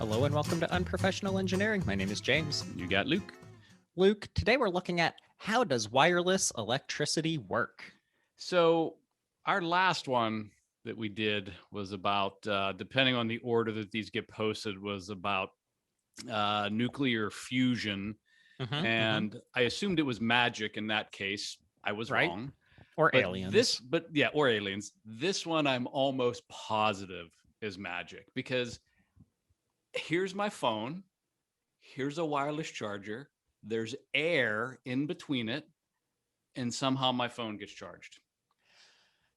Hello and welcome to Unprofessional Engineering. My name is James. You got Luke. Luke, today we're looking at how does wireless electricity work? So our last one that we did was about, depending on the order that these get posted, was about nuclear fusion. And I assumed it was magic in that case. I was Right. wrong. Or aliens. Or aliens. This one I'm almost positive is magic because here's my phone. Here's a wireless charger. There's air in between it. And somehow my phone gets charged.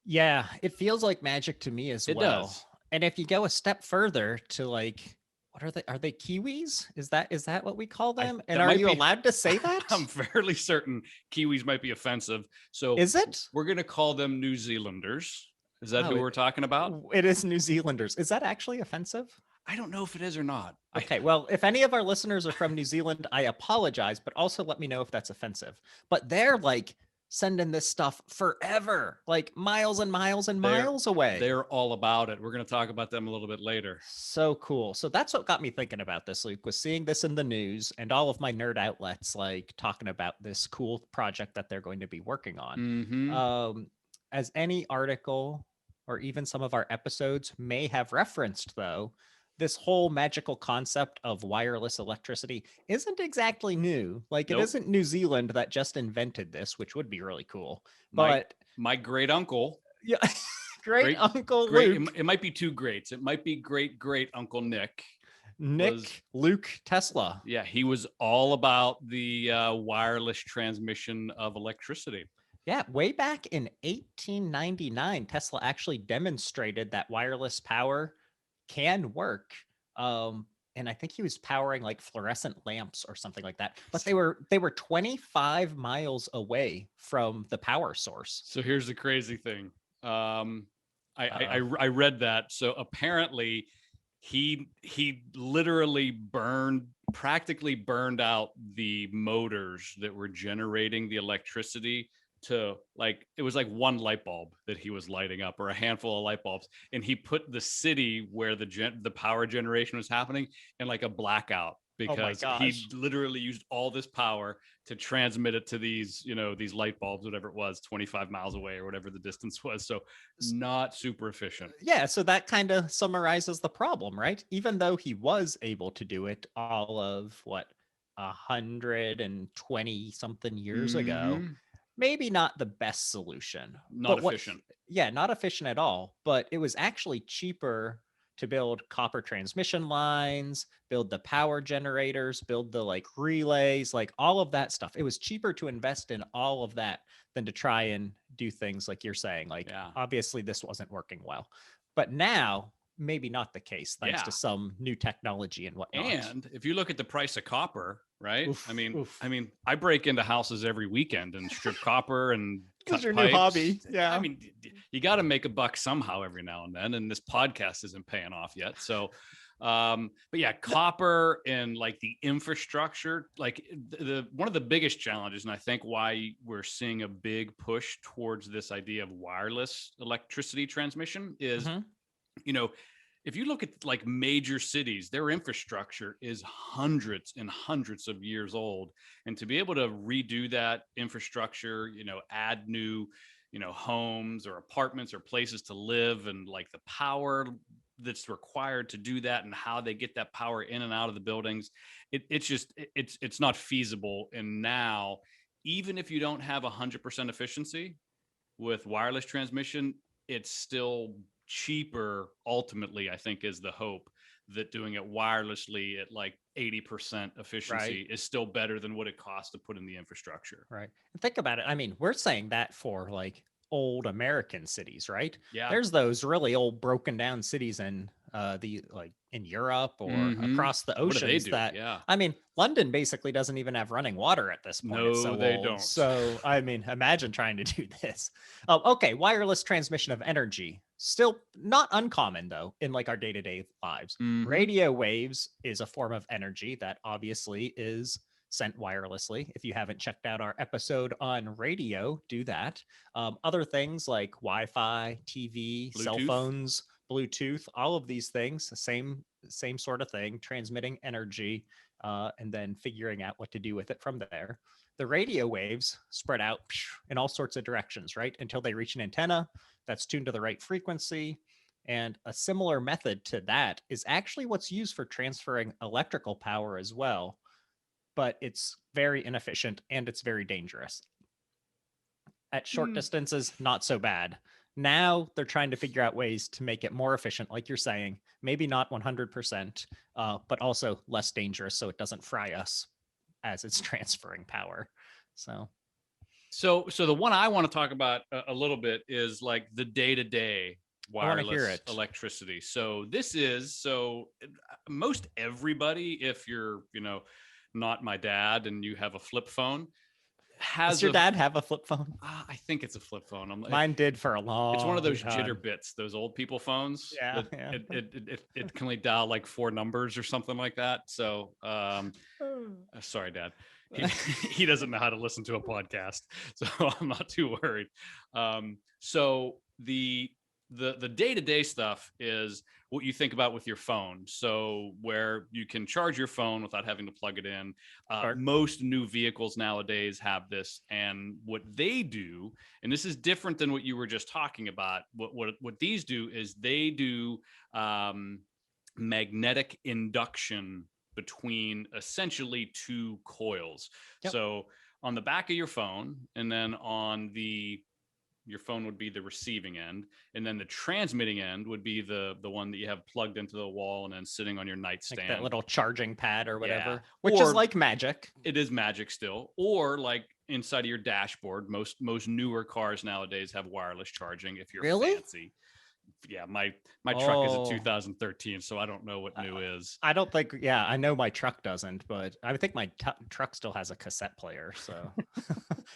Yeah, it feels like magic to me as It well. does. And if you go a step further to like, what are they? Are they Kiwis? Is that what we call them? And are you allowed to say that? I'm fairly certain Kiwis might be offensive. So is it? We're going to call them New Zealanders. Is that who we're talking about? It is New Zealanders. Is that actually offensive? I don't know if it is or not. Okay, well, if any of our listeners are from New Zealand, I apologize, but also let me know if that's offensive. But they're like sending this stuff forever, like miles and miles and miles away. They're all about it. We're going to talk about them a little bit later. So cool. So that's what got me thinking about this, Luke, was seeing this in the news and all of my nerd outlets like talking about this cool project that they're going to be working on. As any article or even some of our episodes may have referenced, though, this whole magical concept of wireless electricity isn't exactly new. Like, It isn't New Zealand that just invented this, which would be really cool. But my great uncle. Yeah. great uncle Luke. It might be two greats. It might be great uncle Nick. Luke Tesla. Yeah, he was all about the wireless transmission of electricity. Yeah, way back in 1899, Tesla actually demonstrated that wireless power can work. And I think he was powering like fluorescent lamps or something like that. But they were 25 miles away from the power source. So here's the crazy thing. I read that. So apparently he literally practically burned out the motors that were generating the electricity to it was like one light bulb that he was lighting up or a handful of light bulbs, and he put the city where the power generation was happening in like a blackout because he literally used all this power to transmit it to these light bulbs, whatever it was, 25 miles away or whatever the distance was. So not super efficient. Yeah, so that kind of summarizes the problem, right? Even though he was able to do it all of 120 something years ago, maybe not the best solution. Not efficient. Not efficient at all. But it was actually cheaper to build copper transmission lines, build the power generators, build the relays, all of that stuff. It was cheaper to invest in all of that than to try and do things like you're saying. Obviously this wasn't working well. But now, maybe not the case, thanks to some new technology and whatnot. And if you look at the price of copper, right? I mean, I break into houses every weekend and strip copper and cut your pipes. New hobby. Yeah. I mean, you got to make a buck somehow every now and then, and this podcast isn't paying off yet. So, but yeah, copper and the infrastructure, one of the biggest challenges, and I think why we're seeing a big push towards this idea of wireless electricity transmission is, if you look at major cities, their infrastructure is hundreds and hundreds of years old. And to be able to redo that infrastructure, add new, homes or apartments or places to live, and the power that's required to do that and how they get that power in and out of the buildings, it's not feasible. And now, even if you don't have 100% efficiency with wireless transmission, it's still cheaper. Ultimately, I think is the hope that doing it wirelessly at 80% efficiency is still better than what it costs to put in the infrastructure. Right. And think about it. I mean, we're saying that for old American cities, right? Yeah. There's those really old broken down cities in in Europe or across the oceans I mean, London basically doesn't even have running water at this point. No, they don't. So, I mean, imagine trying to do this. Okay. Wireless transmission of energy. Still not uncommon though in our day-to-day lives. Radio waves is a form of energy that obviously is sent wirelessly. If you haven't checked out our episode on radio, do that. Other things like Wi-Fi, TV, Bluetooth, cell phones, Bluetooth, all of these things, the same same sort of thing, transmitting energy and then figuring out what to do with it from there. The radio waves spread out in all sorts of directions, right? Until they reach an antenna that's tuned to the right frequency. And a similar method to that is actually what's used for transferring electrical power as well, but it's very inefficient and it's very dangerous. At short distances, not so bad. Now they're trying to figure out ways to make it more efficient, like you're saying, maybe not 100%, but also less dangerous so it doesn't fry us as it's transferring power. So the one I want to talk about a little bit is like the day-to-day wireless electricity. So this is most everybody, if you're, not my dad and you have a flip phone, does your dad have a flip phone? I think it's a flip phone. Mine did for a long. It's one of those time. Jitterbits, those old people phones. Yeah, It can only dial like 4 numbers or something like that. So, sorry, Dad. He doesn't know how to listen to a podcast, so I'm not too worried. So the day-to-day stuff is what you think about with your phone. So where you can charge your phone without having to plug it in. Most new vehicles nowadays have this, and what they do, and this is different than what you were just talking about. What these do is they do magnetic induction between essentially 2 coils. Yep. So on the back of your phone, and then on your phone would be the receiving end, and then the transmitting end would be the one that you have plugged into the wall and then sitting on your nightstand. Like that little charging pad or whatever, which is like magic. It is magic still. Or like inside of your dashboard, most newer cars nowadays have wireless charging if you're fancy. Yeah, my truck is a 2013, so I don't know what new is. I don't think. Yeah, I know my truck doesn't, but I think my truck still has a cassette player. So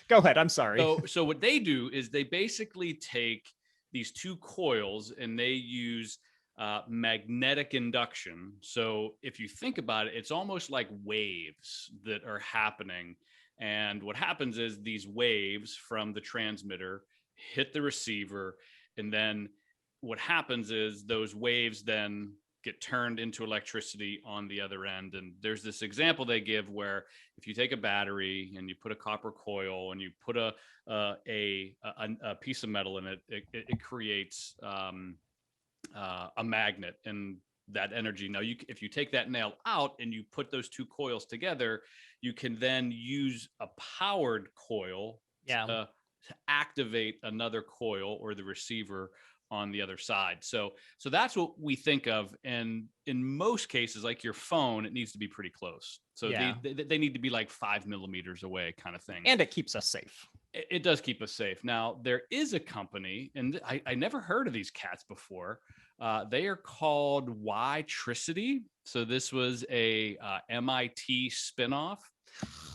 go ahead. I'm sorry. So what they do is they basically take these 2 coils and they use magnetic induction. So if you think about it, it's almost like waves that are happening. And what happens is these waves from the transmitter hit the receiver, and then what happens is those waves then get turned into electricity on the other end. And there's this example they give where if you take a battery and you put a copper coil and you put a piece of metal in it, it creates a magnet, and that energy. Now, if you take that nail out and you put those 2 coils together, you can then use a powered coil to activate another coil or the receiver on the other side. So that's what we think of. And in most cases, like your phone, it needs to be pretty close. So they need to be like 5 millimeters away kind of thing. And it keeps us safe. It does keep us safe. Now, there is a company, and I never heard of these cats before. They are called Witricity. So this was a MIT spinoff.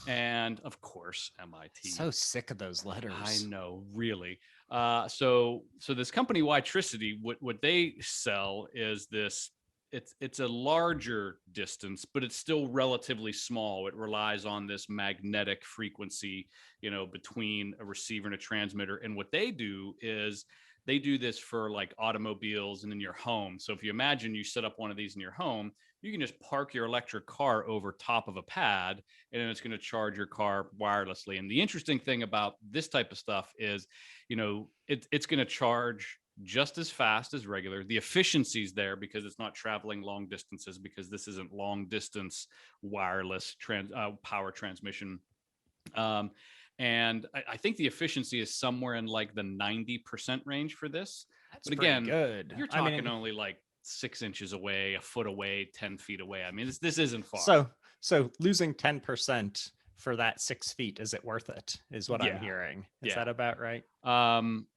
And of course, MIT. So sick of those letters. I know, really. So this company Witricity, what they sell is this. It's a larger distance, but it's still relatively small. It relies on this magnetic frequency, between a receiver and a transmitter. And what they do is they do this for like automobiles and in your home. So if you imagine you set up one of these in your home, you can just park your electric car over top of a pad, and then it's going to charge your car wirelessly. And the interesting thing about this type of stuff is, it's going to charge just as fast as regular. The efficiency's there because it's not traveling long distances, because this isn't long distance wireless power transmission. And I think the efficiency is somewhere in like the 90% range for this. That's but again, good. You're talking only like 6 inches away, a foot away, 10 feet away. I mean, this isn't far. So losing 10% for that 6 feet, is it worth it? Is what I'm hearing. Is that about right?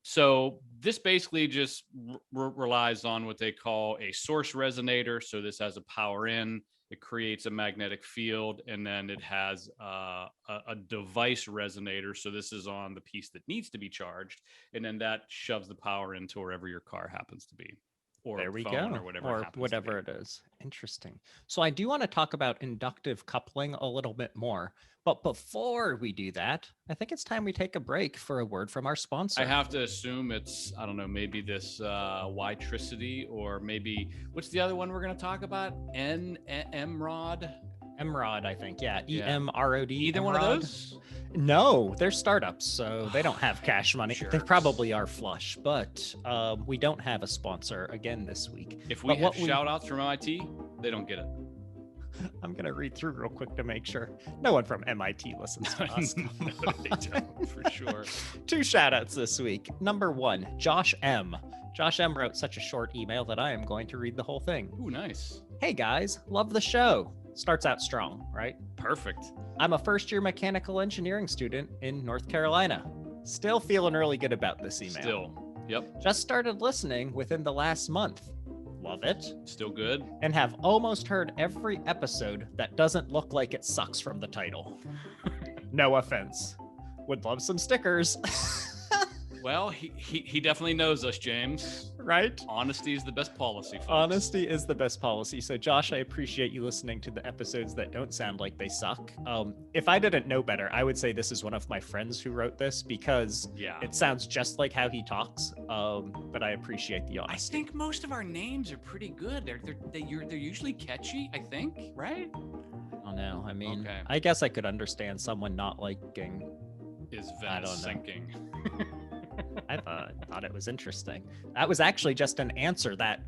So this basically just relies on what they call a source resonator. So this has a power in. It creates a magnetic field, and then it has a device resonator. So this is on the piece that needs to be charged, and then that shoves the power into wherever your car happens to be. or there we phone go, or whatever. or whatever it is. Interesting. So I do want to talk about inductive coupling a little bit more. But before we do that, I think it's time we take a break for a word from our sponsor. I have to assume it's, I don't know, maybe this Ytricity, or maybe, what's the other one we're going to talk about? Emrod? Emrod, I think. Yeah. Emrod. Either Emrod. one of those? No, they're startups, so they don't have cash money. They Jerks. probably are flush, but we don't have a sponsor again this week. If we have shout outs from MIT, they don't get it. I'm going to read through real quick to make sure. No one from MIT listens to us. No, they don't, for sure. 2 shout outs this week. Number 1, Josh M. Josh M wrote such a short email that I am going to read the whole thing. Ooh, nice. Hey guys, love the show. Starts out strong, right? Perfect. I'm a first-year mechanical engineering student in North Carolina. Still feeling really good about this email. Still. Yep. Just started listening within the last month. Love it. Still good. And have almost heard every episode that doesn't look like it sucks from the title. No offense. Would love some stickers. Well, he definitely knows us, James. Right? Honesty is the best policy, folks. Honesty is the best policy. So, Josh, I appreciate you listening to the episodes that don't sound like they suck. If I didn't know better, I would say this is one of my friends who wrote this, because it sounds just like how he talks. But I appreciate the honesty. I think most of our names are pretty good. They're usually catchy, I think, right? I don't know. I mean, I guess I could understand someone not liking. Is Venice sinking? I thought it was interesting. That was actually just an answer. That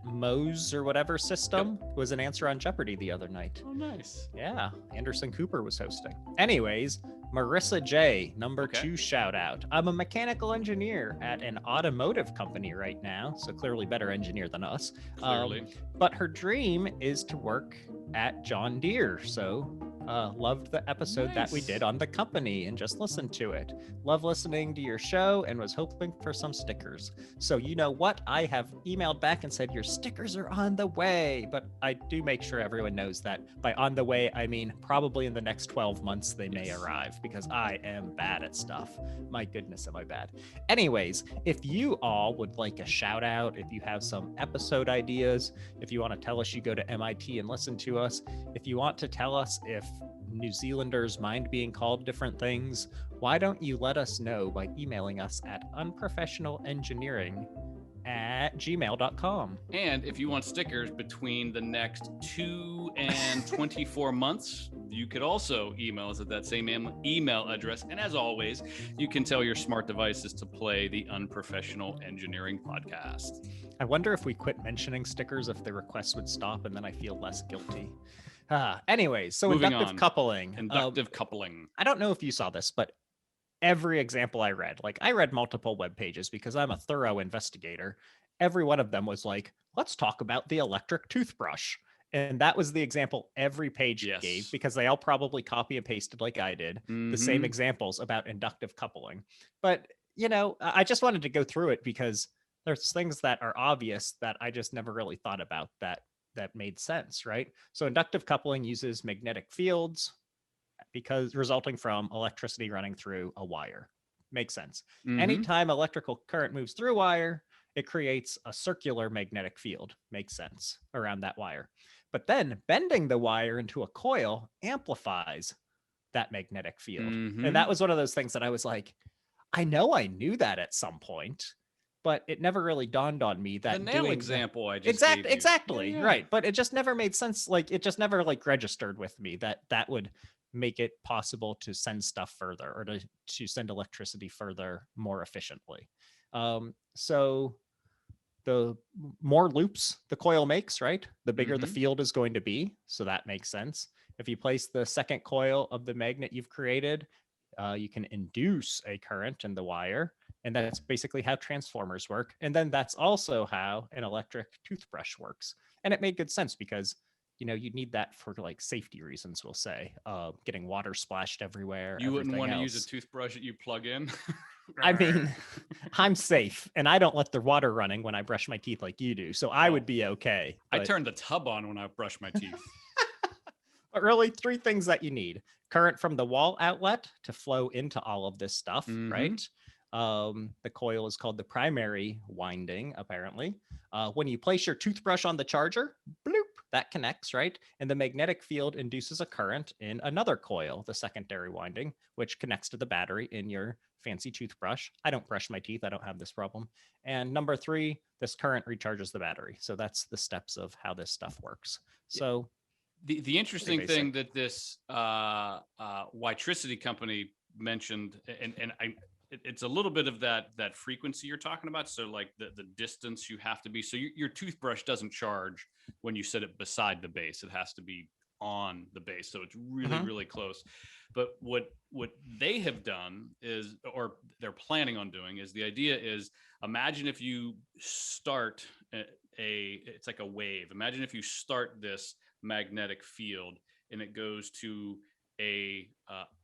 Moe's or whatever system was an answer on Jeopardy the other night. Oh, nice. Yeah, Anderson Cooper was hosting. Anyways, Marissa J, number 2 shout out. I'm a mechanical engineer at an automotive company right now, so clearly better engineer than us. Clearly. But her dream is to work at John Deere, so loved the episode that we did on the company and just listened to it. Love listening to your show and was hoping for some stickers. So you know what? I have emailed back and said your stickers are on the way, but I do make sure everyone knows that by on the way, I mean probably in the next 12 months they may arrive, because I am bad at stuff. My goodness, am I bad. Anyways, if you all would like a shout out, if you have some episode ideas, if you want to tell us you go to MIT and listen to us, if you want to tell us if New Zealanders mind being called different things, why don't you let us know by emailing us at unprofessionalengineering@gmail.com. And if you want stickers between the next 2 and 24 months, you could also email us at that same email address. And as always, you can tell your smart devices to play the Unprofessional Engineering Podcast. I wonder if we quit mentioning stickers, if the requests would stop, and then I feel less guilty. Anyways, so Moving inductive on. coupling. Inductive coupling. I don't know if you saw this, but every example I read, like I read multiple web pages because I'm a thorough investigator. Every one of them was like, let's talk about the electric toothbrush. And that was the example every page gave, because they all probably copy and pasted like I did, the same examples about inductive coupling. But, you know, I just wanted to go through it because there's things that are obvious that I just never really thought about that made sense, right? So inductive coupling uses magnetic fields because resulting from electricity running through a wire. Makes sense. Anytime electrical current moves through a wire, it creates a circular magnetic field. Makes sense around that wire. But then bending the wire into a coil amplifies that magnetic field. And that was one of those things that I was like, I know I knew that at some point, but it never really dawned on me that the nail example I just exactly right. But it just never made sense. Like it just never like registered with me that would make it possible to send stuff further, or to send electricity further more efficiently. So the more loops the coil makes, right, the bigger the field is going to be. So that makes sense. If you place the second coil of the magnet you've created, you can induce a current in the wire. And that's basically how transformers work. And then that's also how an electric toothbrush works. And it made good sense because, you know, you need that for like safety reasons, we'll say, getting water splashed everywhere. You wouldn't want to use a toothbrush that you plug in. I mean, I'm safe and I don't let the water running when I brush my teeth like you do. So I would be okay. I turn the tub on when I brush my teeth. But really, 3 things that you need: current from the wall outlet to flow into all of this stuff, right? The coil is called the primary winding, apparently. When you place your toothbrush on the charger, bloop, that connects, right? And the magnetic field induces a current in another coil, the secondary winding, which connects to the battery in your fancy toothbrush. I don't brush my teeth. I don't have this problem. And number 3, this current recharges the battery. So that's the steps of how this stuff works. So the interesting thing that this Witricity company mentioned, and it's a little bit of that frequency you're talking about. So like the distance you have to be. So your toothbrush doesn't charge when you set it beside the base. It has to be on the base. So it's really, really close. But what they have done is, or they're planning on doing, is the idea is, imagine if you start it's like a wave. Imagine if you start this magnetic field and it goes to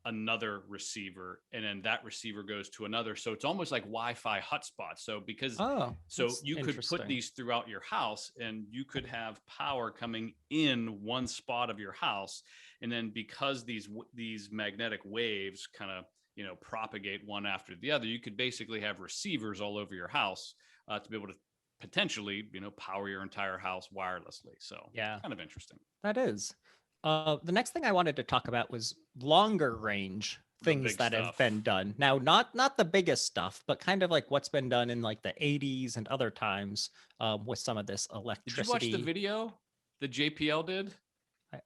another receiver, and then that receiver goes to another. So it's almost like Wi-Fi hotspots. So you could put these throughout your house, and you could have power coming in one spot of your house, and then because these magnetic waves kind of propagate one after the other, you could basically have receivers all over your house to be able to potentially power your entire house wirelessly. So yeah, kind of interesting. That is. The next thing I wanted to talk about was longer range things that have been done. Now, not the biggest stuff, but kind of like what's been done in like the 80s and other times with some of this electricity. Did you watch the video that JPL did?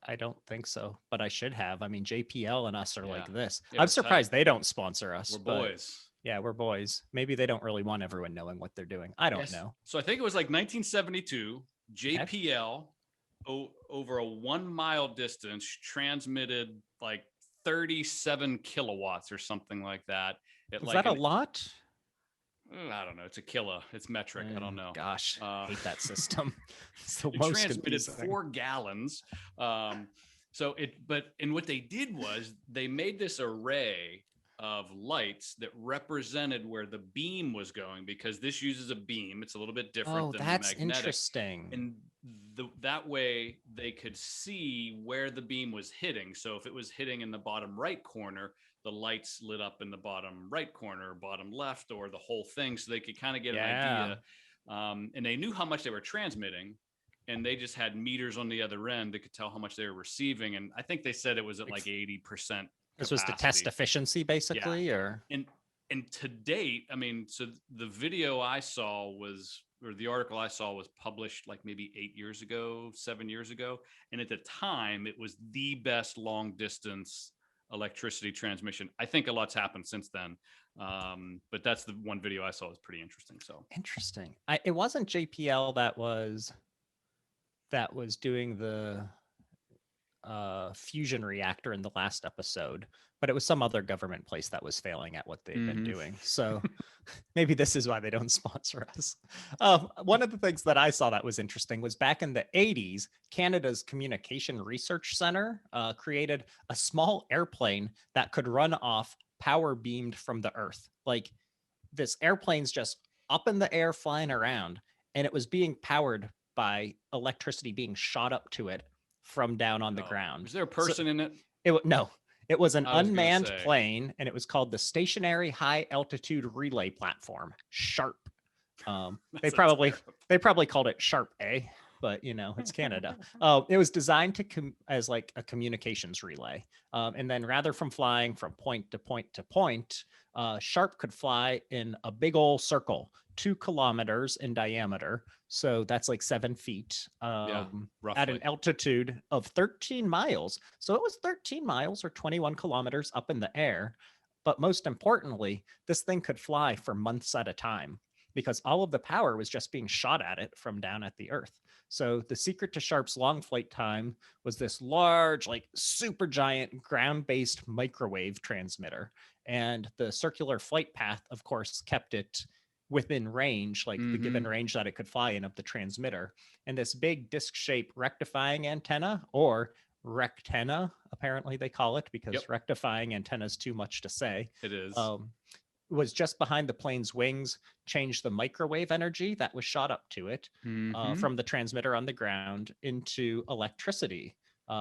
I don't think so, but I should have. I mean, JPL and us are like this. Yeah, I'm surprised they don't sponsor us. We're boys. Yeah, we're boys. Maybe they don't really want everyone knowing what they're doing. I don't know. So I think it was like 1972, JPL over a 1 mile distance transmitted like 37 kilowatts or something like that. Is that a lot? I don't know. It's a killa. It's metric. I don't know. Gosh, I hate that system. It transmitted 4 gallons. And what they did was they made this array of lights that represented where the beam was going, because this uses a beam. It's a little bit different than that's the magnetic. Interesting. And that way they could see where the beam was hitting. So if it was hitting in the bottom right corner, the lights lit up in the bottom right corner, bottom left, or the whole thing. So they could kind of get an idea. And they knew how much they were transmitting, and they just had meters on the other end that could tell how much they were receiving. And I think they said it was at like 80%. This was to test efficiency, basically, or to date, I mean, so the video I saw or the article I saw was published like maybe 7 years ago, and at the time, it was the best long distance electricity transmission. I think a lot's happened since then, but that's the one video I saw was pretty interesting. So interesting. It wasn't JPL that was doing the fusion reactor in the last episode, but it was some other government place that was failing at what they've been doing. So maybe this is why they don't sponsor us. One of the things that I saw that was interesting was back in the 80s, Canada's Communication Research Center created a small airplane that could run off power beamed from the Earth. Like, this airplane's just up in the air flying around, and it was being powered by electricity being shot up to it from down on the ground. Was there a person in it? No, it was an unmanned plane, and it was called the Stationary High Altitude Relay Platform, SHARP. They probably called it Sharp A, but it's Canada. It was designed as like a communications relay, and then rather from flying from point to point to point, SHARP could fly in a big old circle, 2 kilometers in diameter. So that's like 7 feet at an altitude of 13 miles. So it was 13 miles or 21 kilometers up in the air. But most importantly, this thing could fly for months at a time because all of the power was just being shot at it from down at the Earth. So the secret to SHARP's long flight time was this large, like super giant ground-based microwave transmitter. And the circular flight path, of course, kept it within range, like the given range that it could fly in of the transmitter. And this big disc-shaped rectifying antenna, or rectenna, apparently they call it, because rectifying antenna is too much to say. It is. Was just behind the plane's wings, changed the microwave energy that was shot up to it from the transmitter on the ground into electricity.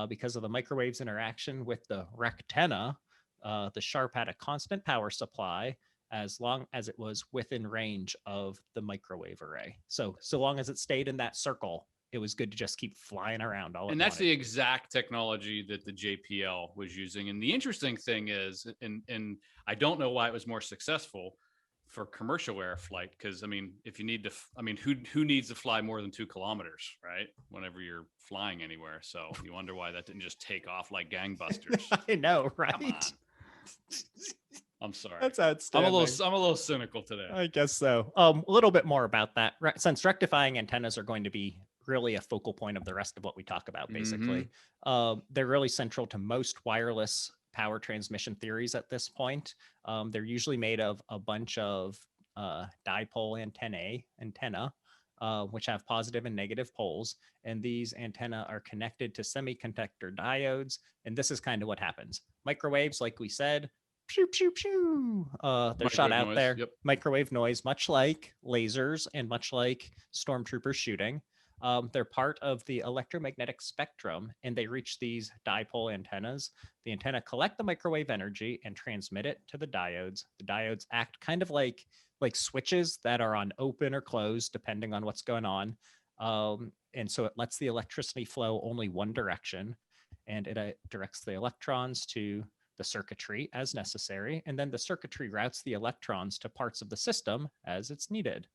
Because of the microwave's interaction with the rectenna, the SHARP had a constant power supply as long as it was within range of the microwave array. So long as it stayed in that circle, it was good to just keep flying around all. And that's the exact technology that the JPL was using. And the interesting thing is, and I don't know why it was more successful for commercial air flight, because I mean, if you need to, who needs to fly more than 2 kilometers, right? Whenever you're flying anywhere. So you wonder why that didn't just take off like gangbusters. I know, right? I'm sorry. That's outstanding. I'm a little cynical today. I guess so. A little bit more about that. Since rectifying antennas are going to be really a focal point of the rest of what we talk about, basically. They're really central to most wireless power transmission theories at this point. They're usually made of a bunch of dipole antenna, which have positive and negative poles. And these antenna are connected to semiconductor diodes. And this is kind of what happens. Microwaves, like we said, pew, pew, pew. They're shot out there. Yep. Microwave noise, much like lasers and much like stormtroopers shooting. They're part of the electromagnetic spectrum, and they reach these dipole antennas. The antenna collect the microwave energy and transmit it to the diodes. The diodes act kind of like switches that are on open or closed, depending on what's going on. And so it lets the electricity flow only one direction, and it directs the electrons to the circuitry as necessary. And then the circuitry routes the electrons to parts of the system as it's needed.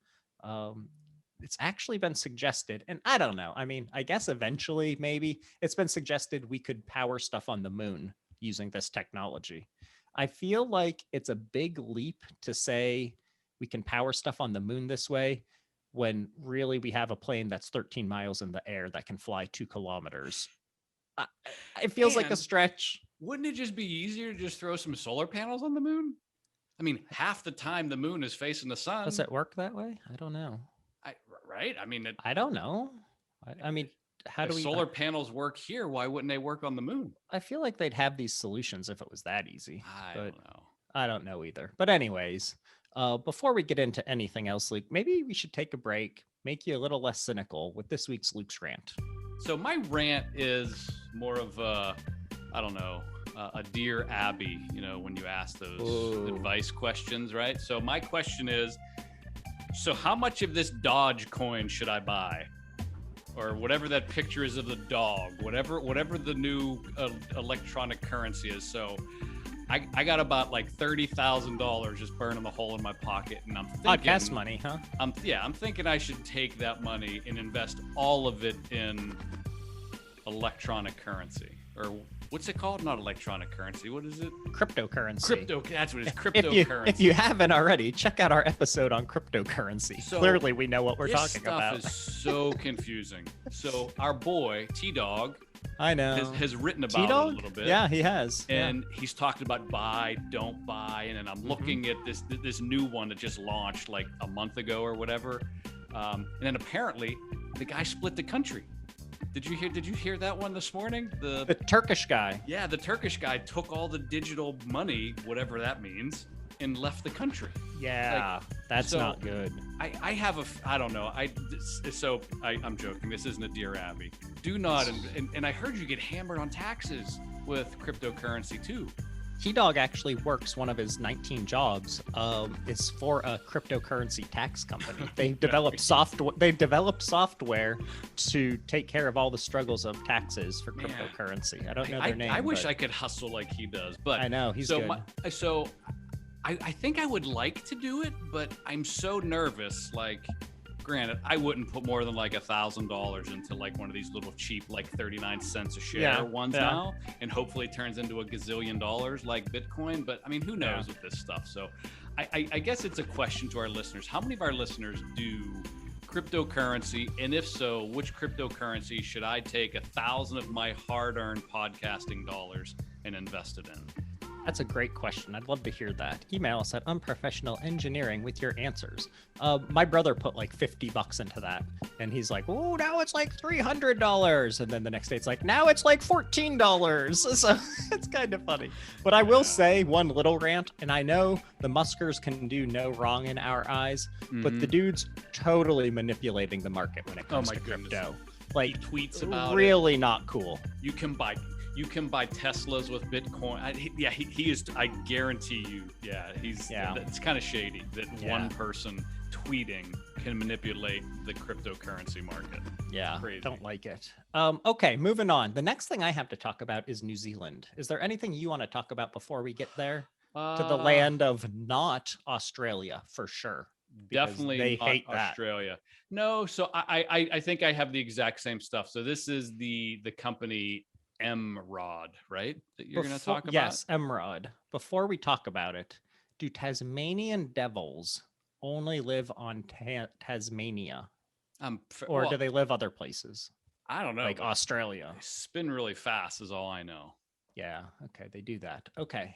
It's actually been suggested, and I don't know. I mean, I guess eventually, maybe it's been suggested we could power stuff on the moon using this technology. I feel like it's a big leap to say we can power stuff on the moon this way when really we have a plane that's 13 miles in the air that can fly 2 kilometers. It feels like a stretch. Wouldn't it just be easier to just throw some solar panels on the moon? I mean, half the time the moon is facing the sun. Does it work that way? I don't know. Right? I mean, I don't know. I mean, how do we? Solar panels work here? Why wouldn't they work on the moon? I feel like they'd have these solutions if it was that easy. I don't know. I don't know either. But anyways, before we get into anything else, Luke, maybe we should take a break, make you a little less cynical with this week's Luke's rant. So my rant is more of a Dear Abby, when you ask those advice questions, right? So my question is, so how much of this Dodge coin should I buy? Or whatever that picture is of the dog, whatever the new electronic currency is. So I got about like $30,000 just burning a hole in my pocket, and I'm thinking podcast money, huh? I'm thinking I should take that money and invest all of it in electronic currency, or what's it called? Not electronic currency. What is it? Cryptocurrency. That's what it is. Cryptocurrency. If you haven't already, check out our episode on cryptocurrency. So clearly, we know what we're talking about. This stuff is so confusing. So our boy T-Dog, I know, has written about it a little bit. Yeah, he has. And he's talked about buy, don't buy, and then I'm looking at this new one that just launched like a month ago or whatever. And then apparently the guy split the country. Did you hear that one this morning? The Turkish guy. Yeah, the Turkish guy took all the digital money, whatever that means, and left the country. Yeah, that's not good. I don't know. I'm joking. This isn't a Dear Abby. Do not, and I heard you get hammered on taxes with cryptocurrency too. T-Dog actually works, one of his 19 jobs is for a cryptocurrency tax company. They developed software to take care of all the struggles of taxes for cryptocurrency. I don't know their name. I wish I could hustle like he does, but I know he's good. I think I would like to do it, but I'm so nervous. Like, granted, I wouldn't put more than like $1,000 into like one of these little cheap, like 39 cents a share ones now, and hopefully it turns into $1 gazillion like Bitcoin. But I mean, who knows with this stuff? So I guess it's a question to our listeners. How many of our listeners do cryptocurrency? And if so, which cryptocurrency should I take 1,000 of my hard-earned podcasting dollars and invest it in? That's a great question. I'd love to hear that. Email us at unprofessionalengineering with your answers. My brother put like $50 into that, and he's like, "Oh, now it's like $300." And then the next day it's like, "Now it's like $14." So it's kind of funny. But I will say one little rant, and I know the Muskers can do no wrong in our eyes, but the dude's totally manipulating the market when it comes to crypto. Like, he tweets about really not cool. You can buy You can buy Teslas with Bitcoin. He is. I guarantee you. Yeah, it's kind of shady that one person tweeting can manipulate the cryptocurrency market. Yeah, crazy. Don't like it. Okay, moving on. The next thing I have to talk about is New Zealand. Is there anything you want to talk about before we get there? To the land of not Australia, for sure. Definitely they not hate Australia. No, so I think I have the exact same stuff. So this is the company Emrod, right? That you're going to talk about? Yes, Emrod. Before we talk about it, do Tasmanian devils only live on Tasmania? Or do they live other places? I don't know. Like Australia. They spin really fast is all I know. Yeah, okay, they do that. Okay.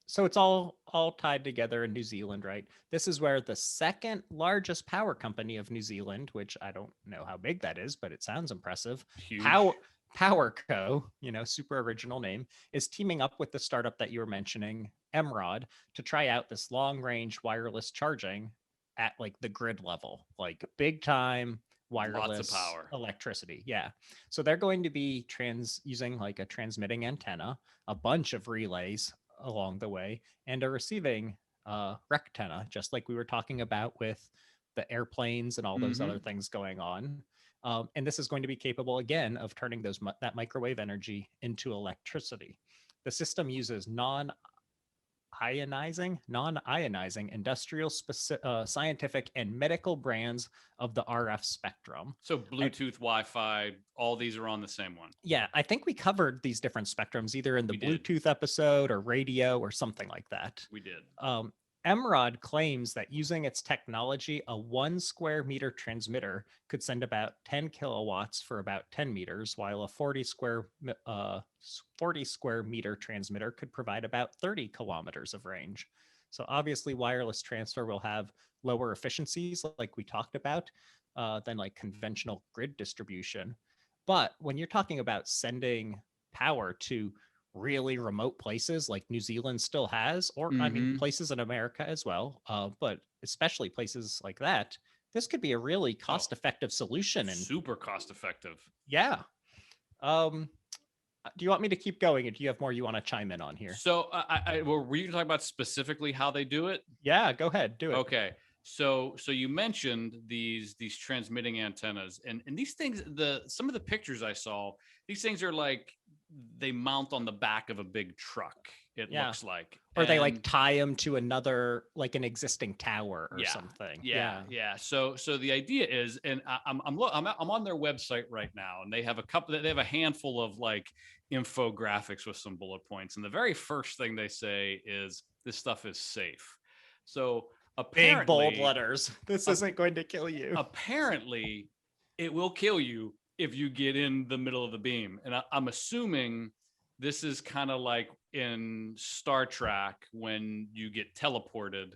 So it's all tied together in New Zealand, right? This is where the second largest power company of New Zealand, which I don't know how big that is, but it sounds impressive. Huge. PowerCo, super original name, is teaming up with the startup that you were mentioning, Emrod, to try out this long-range wireless charging at like the grid level, like big time wireless lots of power electricity. Yeah. So they're going to be using like a transmitting antenna, a bunch of relays along the way, and a receiving rectenna, just like we were talking about with the airplanes and all those other things going on. And this is going to be capable again of turning that microwave energy into electricity. The system uses non-ionizing industrial scientific and medical brands of the RF spectrum. So Bluetooth, Wi-Fi, all these are on the same one. Yeah, I think we covered these different spectrums either in the Bluetooth episode or radio or something like that. We did. Emrod claims that using its technology, a 1 square meter transmitter could send about 10 kilowatts for about 10 meters, while a 40 square meter transmitter could provide about 30 kilometers of range. So obviously wireless transfer will have lower efficiencies like we talked about than like conventional grid distribution. But when you're talking about sending power to really remote places like New Zealand still has, or I mean, places in America as well, but especially places like that, this could be a really cost-effective solution. And super cost-effective. Yeah. Do you want me to keep going, or do you have more you want to chime in on here? So, were you talking about specifically how they do it? Yeah, go ahead, do it. Okay. So you mentioned these transmitting antennas, and these things. Some of the pictures I saw, these things are like they mount on the back of a big truck. It looks like, or they like tie them to another, like an existing tower or something. Yeah. So the idea is, and I'm on their website right now, and they have a handful of like infographics with some bullet points, and the very first thing they say is this stuff is safe. So apparently, big bold letters. This isn't going to kill you. Apparently, it will kill you if you get in the middle of the beam. And I'm assuming this is kind of like in Star Trek when you get teleported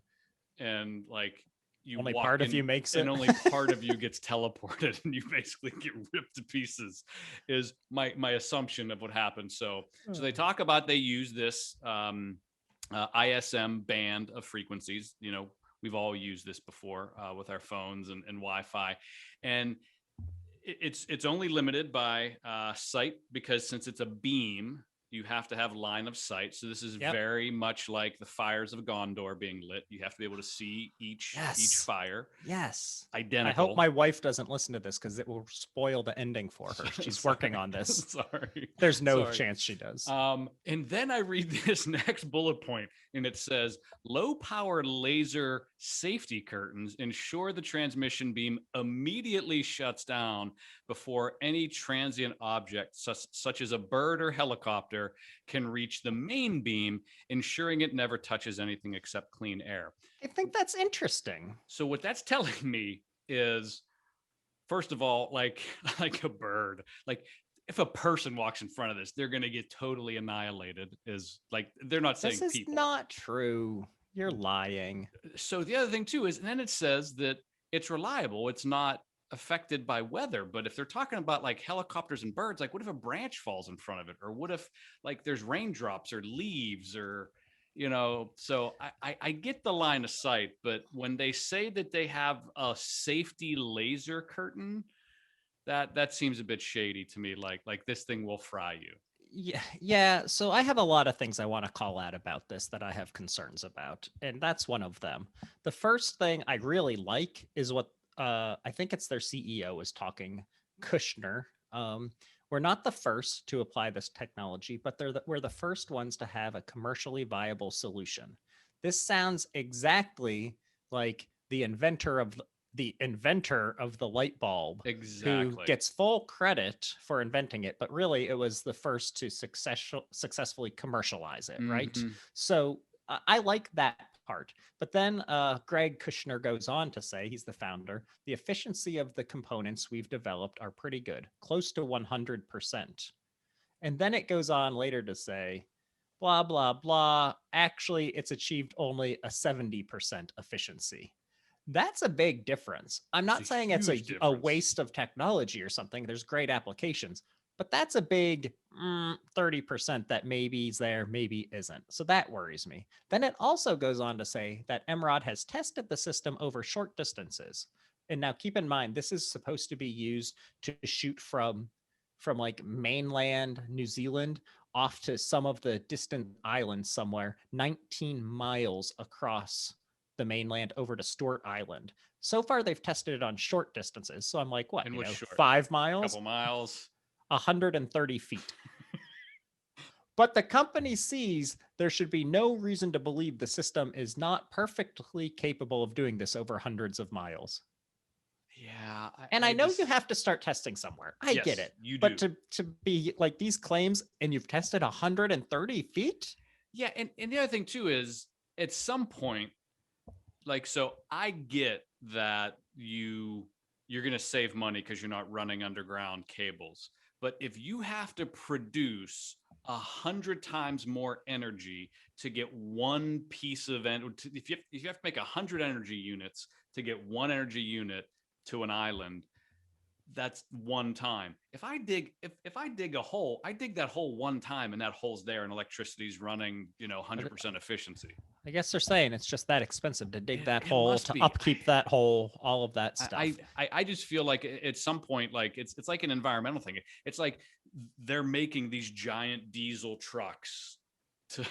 and like you only walk part in, of you makes and it. only part of you gets teleported and you basically get ripped to pieces is my assumption of what happened. So they talk about, they use this ISM band of frequencies. We've all used this before with our phones and Wi-Fi, and it's only limited by sight, because since it's a beam, you have to have line of sight. So this is very much like the fires of Gondor being lit. You have to be able to see each fire. Yes. Identical. I hope my wife doesn't listen to this because it will spoil the ending for her. She's working on this. Sorry. There's no chance she does. And then I read this next bullet point, and it says, low power laser safety curtains ensure the transmission beam immediately shuts down before any transient object, such as a bird or helicopter, can reach the main beam, ensuring it never touches anything except clean air. I think that's interesting. So what that's telling me is, first of all, like a bird, like if a person walks in front of this, they're going to get totally annihilated. Is like, they're not saying this is people. Not true. You're lying. So the other thing too is, and then it says that it's reliable. It's not affected by weather. But if they're talking about like helicopters and birds, like what if a branch falls in front of it? Or what if like there's raindrops or leaves or, so I get the line of sight, but when they say that they have a safety laser curtain, that seems a bit shady to me. Like this thing will fry you. Yeah. So I have a lot of things I want to call out about this that I have concerns about, and that's one of them. The first thing I really like is what I think it's their CEO is talking, Kushner. We're not the first to apply this technology, but we're the first ones to have a commercially viable solution. This sounds exactly like the inventor of the light bulb who Exactly. gets full credit for inventing it, but really it was the first to successfully commercialize it, right? Hmm. So I like that part. But then Greg Kushner goes on to say, he's the founder, the efficiency of the components we've developed are pretty good, close to 100%. And then it goes on later to say, blah, blah, blah. Actually, it's achieved only a 70% efficiency. That's a big difference. I'm It's a not saying it's huge a difference. waste of technology or something. There's great applications, but that's a big 30% that maybe is there, maybe isn't. So that worries me. Then it also goes on to say that Emrod has tested the system over short distances. And now keep in mind, this is supposed to be used to shoot from like mainland New Zealand off to some of the distant islands somewhere 19 miles across the mainland over to Stewart Island. So far, they've tested it on short distances. So I'm like, what, And was short. 5 miles, Couple miles. 130 feet. But the company sees there should be no reason to believe the system is not perfectly capable of doing this over hundreds of miles. Yeah, And I I know you just have to start testing somewhere. I get yes, it. you But do. to be like these claims and you've tested 130 feet? Yeah, and the other thing too is at some point, like, so I get that you're going to save money because you're not running underground cables, but if you have to produce 100 times more energy to get one piece of if you have to make 100 energy units to get one energy unit to an island, that's one time. If I dig a hole, I dig that hole one time and that hole's there and electricity's running, But 100% efficiency. I guess they're saying it's just that expensive to dig that It hole, must to be. upkeep that hole, all of that I, stuff. I just feel like at some point, like it's like an environmental thing. It's like they're making these giant diesel trucks to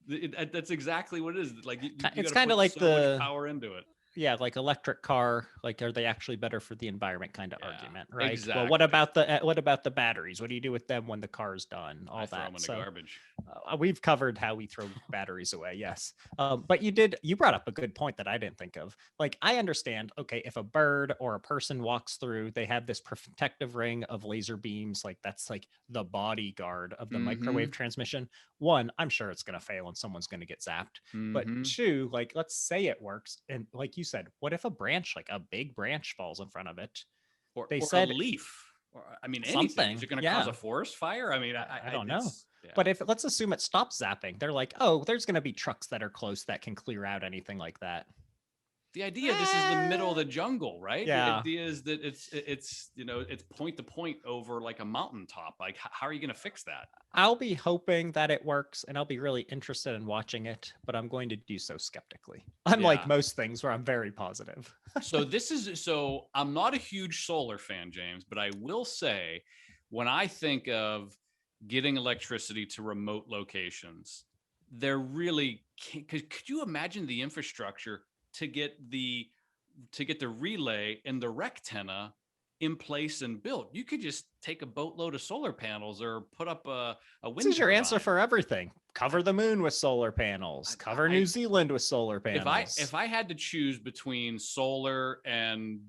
that's exactly what it is. Like you got It's to kind of put like so much the power into it. yeah, like electric car, like are they actually better for the environment kind of Yeah, argument, right? Well, exactly. what about the batteries? What do you do with them when the car's done? I All throw them that. in the So garbage. we've covered how we throw batteries away, yes. But you brought up a good point that I didn't think of. Like I understand, okay, if a bird or a person walks through, they have this protective ring of laser beams, like that's like the bodyguard of the Mm-hmm. microwave transmission. One, I'm sure it's going to fail and someone's going to get zapped. But Mm-hmm. two, like let's say it works, and like you said, what if a branch, like a big branch, falls in front of it? They Or a said leaf, or I mean anything. Is something, it going to cause a yeah. forest fire? I mean, I don't know. it's yeah. But if let's assume it stops zapping, they're like, oh, there's going to be trucks that are close that can clear out anything like that. The idea, this is the middle of Eh, the jungle, right? The yeah, idea is that it's point to point over like a mountaintop. Like how are you going to fix that? I'll be hoping that it works and I'll be really interested in watching it, but I'm going to do so skeptically. Unlike Yeah. most things where I'm very positive. So I'm not a huge solar fan, James, but I will say when I think of getting electricity to remote locations, they're really could you imagine the infrastructure to get the relay and the rectenna in place and built? You could just take a boatload of solar panels or put up a This wind is your answer turbine. for everything. I, Cover the moon with solar panels, cover New I Zealand with solar if panels. I had to choose between solar and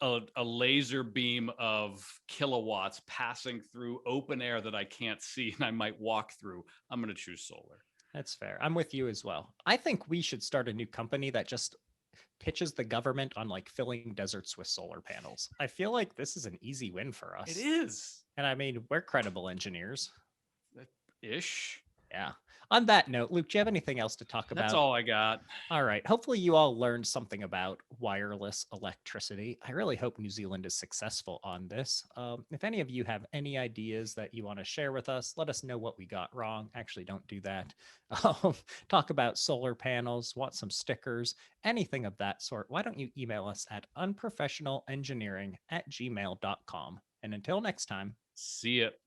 a laser beam of kilowatts passing through open air that I can't see and I might walk through, I'm going to choose solar. That's fair. I'm with you as well. I think we should start a new company that just pitches the government on like filling deserts with solar panels. I feel like this is an easy win for It us. is And I mean, we're credible engineers. ish. Yeah. On that note, Luke, do you have anything else to talk That's about? all I got. All right. Hopefully, you all learned something about wireless electricity. I really hope New Zealand is successful on this. If any of you have any ideas that you want to share with us, let us know what we got wrong. Actually, don't do that. Talk about solar panels, want some stickers, anything of that sort. Why don't you email us at unprofessionalengineering@gmail.com? And until next time, See it.